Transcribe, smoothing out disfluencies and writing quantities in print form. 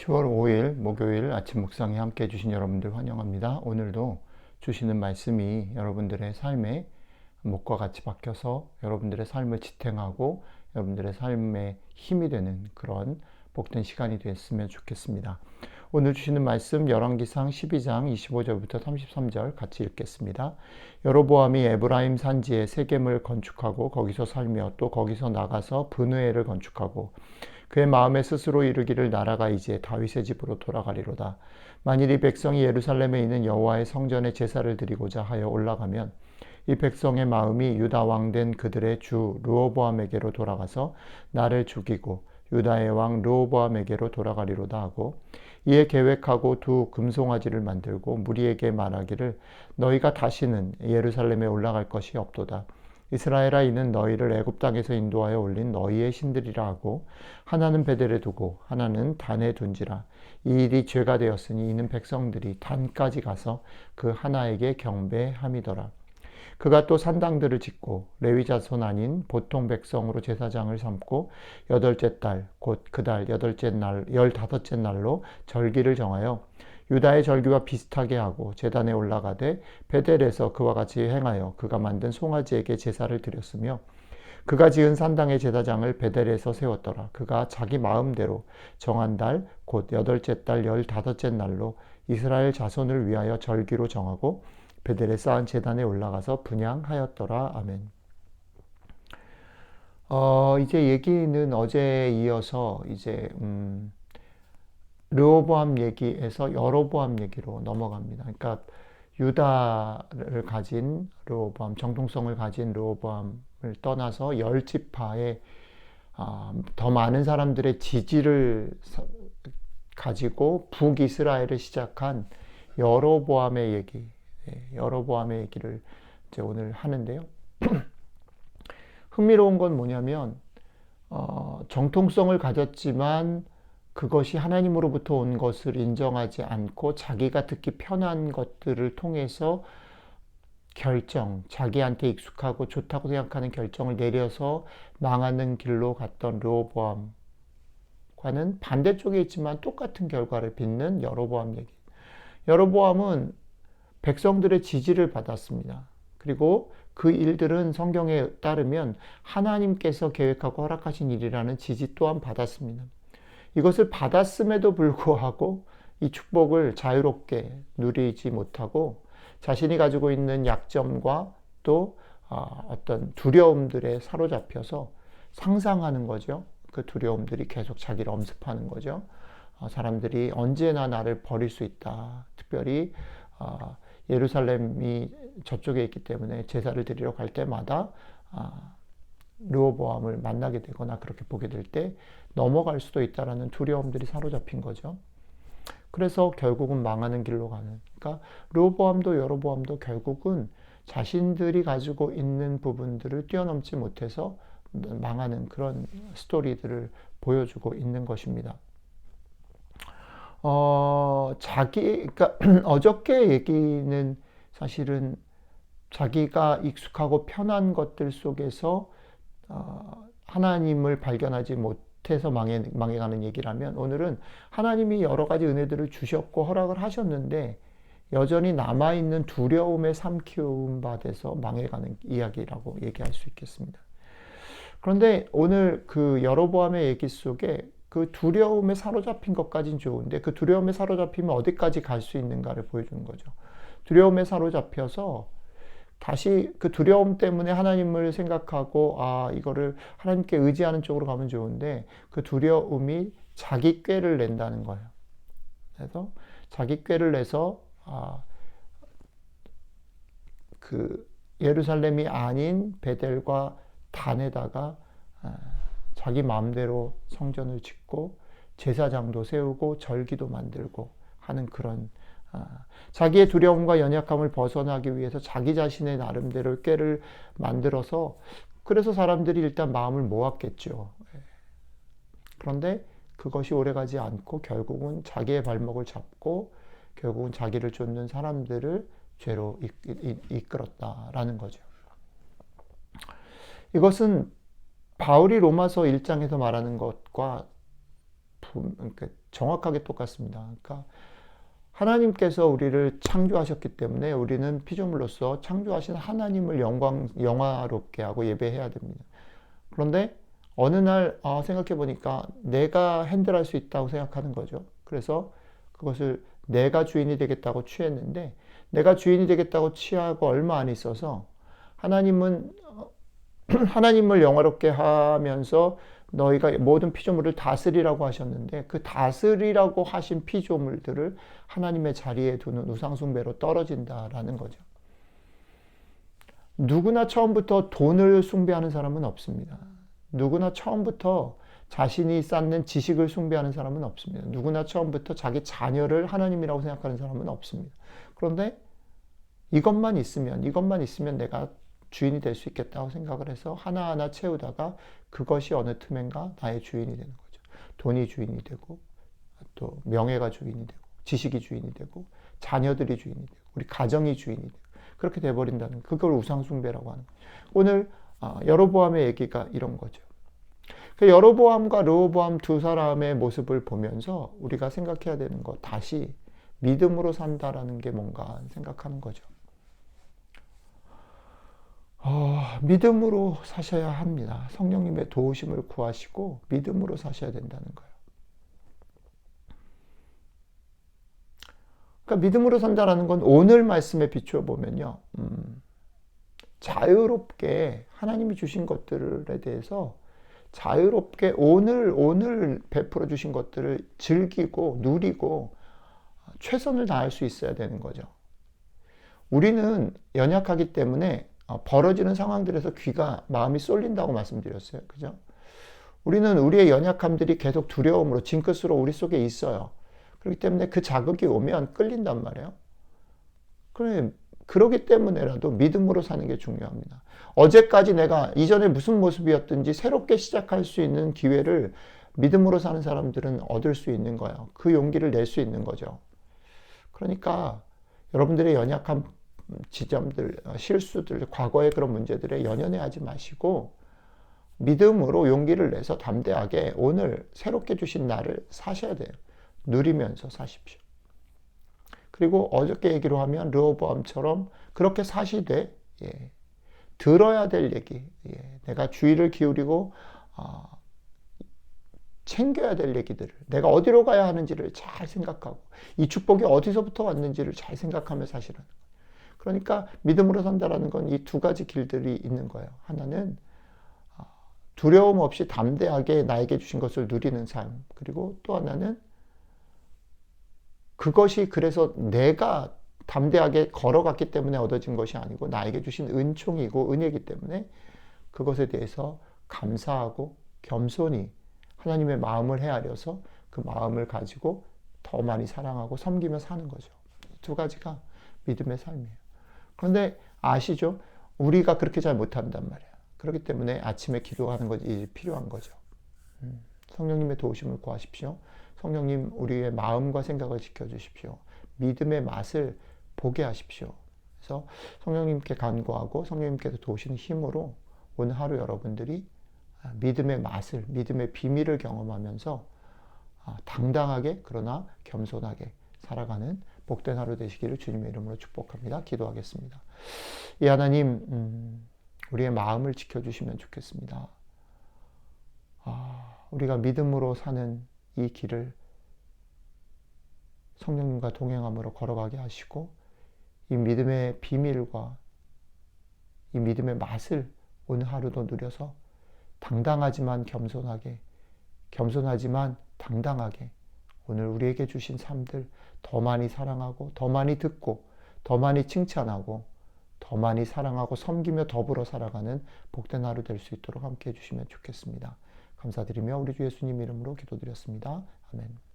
10월 5일 목요일 아침 묵상에 함께 해주신 여러분들 환영합니다. 오늘도 주시는 말씀이 여러분들의 삶의 목과 같이 바뀌어서 여러분들의 삶을 지탱하고 여러분들의 삶에 힘이 되는 그런 복된 시간이 됐으면 좋겠습니다. 오늘 주시는 말씀 열왕기상 12장 25절부터 33절 같이 읽겠습니다. 여로보암이 에브라임 산지에 세겜을 건축하고 거기서 살며 또 거기서 나가서 브느엘을 건축하고 그의 마음에 스스로 이르기를 나라가 이제 다윗의 집으로 돌아가리로다. 만일 이 백성이 예루살렘에 있는 여호와의 성전에 제사를 드리고자 하여 올라가면 이 백성의 마음이 유다 왕 된 그들의 주 르호보암에게로 돌아가서 나를 죽이고 유다의 왕 르호보암에게로 돌아가리로다 하고 이에 계획하고 두 금송아지를 만들고 무리에게 말하기를 너희가 다시는 예루살렘에 올라갈 것이 없도다. 이스라엘아 이는 너희를 애굽 땅에서 인도하여 올린 너희의 신들이라 하고 하나는 베델에 두고 하나는 단에 둔지라. 이 일이 죄가 되었으니 이는 백성들이 단까지 가서 그 하나에게 경배함이더라. 그가 또 산당들을 짓고 레위 자손 아닌 보통 백성으로 제사장을 삼고 여덟째 달 곧 그 달 여덟째 날 15째 날로 절기를 정하여 유다의 절기와 비슷하게 하고 제단에 올라가되 베델에서 그와 같이 행하여 그가 만든 송아지에게 제사를 드렸으며 그가 지은 산당의 제사장을 베델에서 세웠더라. 그가 자기 마음대로 정한 달 곧 여덟째 달 15째 날로 이스라엘 자손을 위하여 절기로 정하고 베델에 쌓은 제단에 올라가서 분향하였더라. 아멘. 이제 얘기는 어제에 이어서 이제 르호보암 얘기에서 여로보암 얘기로 넘어갑니다. 그러니까 유다를 가진 르호보암, 정통성을 가진 르호보암을 떠나서 열 지파의 더 많은 사람들의 지지를 가지고 북이스라엘을 시작한 여로보암의 얘기, 여로보암의 얘기를 이제 오늘 하는데요. 흥미로운 건 뭐냐면 정통성을 가졌지만 그것이 하나님으로부터 온 것을 인정하지 않고 자기가 듣기 편한 것들을 통해서 자기한테 익숙하고 좋다고 생각하는 결정을 내려서 망하는 길로 갔던 르호보암과는 반대쪽에 있지만 똑같은 결과를 빚는 여로보암 얘기. 여로보암은 백성들의 지지를 받았습니다. 그리고 그 일들은 성경에 따르면 하나님께서 계획하고 허락하신 일이라는 지지 또한 받았습니다. 이것을 받았음에도 불구하고 이 축복을 자유롭게 누리지 못하고 자신이 가지고 있는 약점과 또 어떤 두려움들에 사로잡혀서 상상하는 거죠. 그 두려움들이 계속 자기를 엄습하는 거죠. 사람들이 언제나 나를 버릴 수 있다. 특별히 예루살렘이 저쪽에 있기 때문에 제사를 드리러 갈 때마다 르호보암을 만나게 되거나 그렇게 보게 될 때 넘어갈 수도 있다라는 두려움들이 사로잡힌 거죠. 그래서 결국은 망하는 길로 가는. 그러니까 르호보암도 여로보암도 결국은 자신들이 가지고 있는 부분들을 뛰어넘지 못해서 망하는 그런 스토리들을 보여주고 있는 것입니다. 그러니까 어저께 얘기는 사실은 자기가 익숙하고 편한 것들 속에서 하나님을 발견하지 못해서 망해가는 얘기라면 오늘은 하나님이 여러 가지 은혜들을 주셨고 허락을 하셨는데 여전히 남아있는 두려움에 삼키움 받아서 망해가는 이야기라고 얘기할 수 있겠습니다. 그런데 오늘 그 여로보암의 얘기 속에 그 두려움에 사로잡힌 것까지는 좋은데 그 두려움에 사로잡히면 어디까지 갈 수 있는가를 보여주는 거죠. 두려움에 사로잡혀서 다시 그 두려움 때문에 하나님을 생각하고 이거를 하나님께 의지하는 쪽으로 가면 좋은데 그 두려움이 자기 꾀를 낸다는 거예요. 그래서 자기 꾀를 내서 그 예루살렘이 아닌 베델과 단에다가 자기 마음대로 성전을 짓고 제사장도 세우고 절기도 만들고 하는 그런 자기의 두려움과 연약함을 벗어나기 위해서 자기 자신의 나름대로 꾀를 만들어서 그래서 사람들이 일단 마음을 모았겠죠. 그런데 그것이 오래가지 않고 결국은 자기의 발목을 잡고 결국은 자기를 쫓는 사람들을 죄로 이끌었다라는 거죠. 이것은 바울이 로마서 1장에서 말하는 것과 정확하게 똑같습니다. 그러니까 하나님께서 우리를 창조하셨기 때문에 우리는 피조물로서 창조하신 하나님을 영화롭게 하고 예배해야 됩니다. 그런데 어느 날 생각해 보니까 내가 핸들할 수 있다고 생각하는 거죠. 그래서 그것을 내가 주인이 되겠다고 취했는데, 내가 주인이 되겠다고 취하고 얼마 안 있어서 하나님은 하나님을 영화롭게 하면서 너희가 모든 피조물을 다스리라고 하셨는데, 그 다스리라고 하신 피조물들을 하나님의 자리에 두는 우상숭배로 떨어진다라는 거죠. 누구나 처음부터 돈을 숭배하는 사람은 없습니다. 누구나 처음부터 자신이 쌓는 지식을 숭배하는 사람은 없습니다. 누구나 처음부터 자기 자녀를 하나님이라고 생각하는 사람은 없습니다. 그런데 이것만 있으면 내가 주인이 될 수 있겠다고 생각을 해서 하나하나 채우다가 그것이 어느 틈엔가 나의 주인이 되는 거죠. 돈이 주인이 되고, 또 명예가 주인이 되고, 지식이 주인이 되고, 자녀들이 주인이 되고, 우리 가정이 주인이 되고, 그렇게 돼버린다는, 그걸 우상숭배라고 하는 거죠. 오늘 여로보암의 얘기가 이런 거죠. 그 여로보암과 르호보암 두 사람의 모습을 보면서 우리가 생각해야 되는 거, 다시 믿음으로 산다라는 게 뭔가 생각하는 거죠. 믿음으로 사셔야 합니다. 성령님의 도우심을 구하시고 믿음으로 사셔야 된다는 거예요. 그러니까 믿음으로 산다라는 건 오늘 말씀에 비추어 보면요, 자유롭게 하나님이 주신 것들에 대해서 자유롭게 오늘 베풀어 주신 것들을 즐기고 누리고 최선을 다할 수 있어야 되는 거죠. 우리는 연약하기 때문에 벌어지는 상황들에서 마음이 쏠린다고 말씀드렸어요. 그죠? 우리는 우리의 연약함들이 계속 두려움으로, 징크스로 우리 속에 있어요. 그렇기 때문에 그 자극이 오면 끌린단 말이에요. 그러기 때문에라도 믿음으로 사는 게 중요합니다. 어제까지 내가 이전에 무슨 모습이었든지 새롭게 시작할 수 있는 기회를 믿음으로 사는 사람들은 얻을 수 있는 거예요. 그 용기를 낼 수 있는 거죠. 그러니까 여러분들의 연약한 지점들, 실수들, 과거의 그런 문제들에 연연해하지 마시고 믿음으로 용기를 내서 담대하게 오늘 새롭게 주신 날을 사셔야 돼요. 누리면서 사십시오. 그리고 어저께 얘기로 하면 르호보암처럼 그렇게 사시되 들어야 될 얘기, 내가 주의를 기울이고 챙겨야 될 얘기들을, 내가 어디로 가야 하는지를 잘 생각하고 이 축복이 어디서부터 왔는지를 잘 생각하며 사시라는 거예요. 그러니까 믿음으로 산다라는 건 이 두 가지 길들이 있는 거예요. 하나는 두려움 없이 담대하게 나에게 주신 것을 누리는 삶, 그리고 또 하나는 그것이 그래서 내가 담대하게 걸어갔기 때문에 얻어진 것이 아니고 나에게 주신 은총이고 은혜이기 때문에 그것에 대해서 감사하고 겸손히 하나님의 마음을 헤아려서 그 마음을 가지고 더 많이 사랑하고 섬기며 사는 거죠. 두 가지가 믿음의 삶이에요. 그런데 아시죠? 우리가 그렇게 잘 못한단 말이야. 그렇기 때문에 아침에 기도하는 것이 필요한 거죠. 성령님의 도우심을 구하십시오. 성령님, 우리의 마음과 생각을 지켜주십시오. 믿음의 맛을 보게 하십시오. 그래서 성령님께 간구하고 성령님께서 도우시는 힘으로 오늘 하루 여러분들이 믿음의 맛을, 믿음의 비밀을 경험하면서 당당하게 그러나 겸손하게 살아가는 복된 하루 되시기를 주님의 이름으로 축복합니다. 기도하겠습니다. 이 하나님, 우리의 마음을 지켜주시면 좋겠습니다. 우리가 믿음으로 사는 이 길을 성령님과 동행함으로 걸어가게 하시고 이 믿음의 비밀과 이 믿음의 맛을 오늘 하루도 누려서 당당하지만 겸손하게, 겸손하지만 당당하게 오늘 우리에게 주신 삶들 더 많이 사랑하고 더 많이 듣고 더 많이 칭찬하고 더 많이 사랑하고 섬기며 더불어 살아가는 복된 하루 될 수 있도록 함께 해주시면 좋겠습니다. 감사드리며 우리 주 예수님 이름으로 기도드렸습니다. 아멘.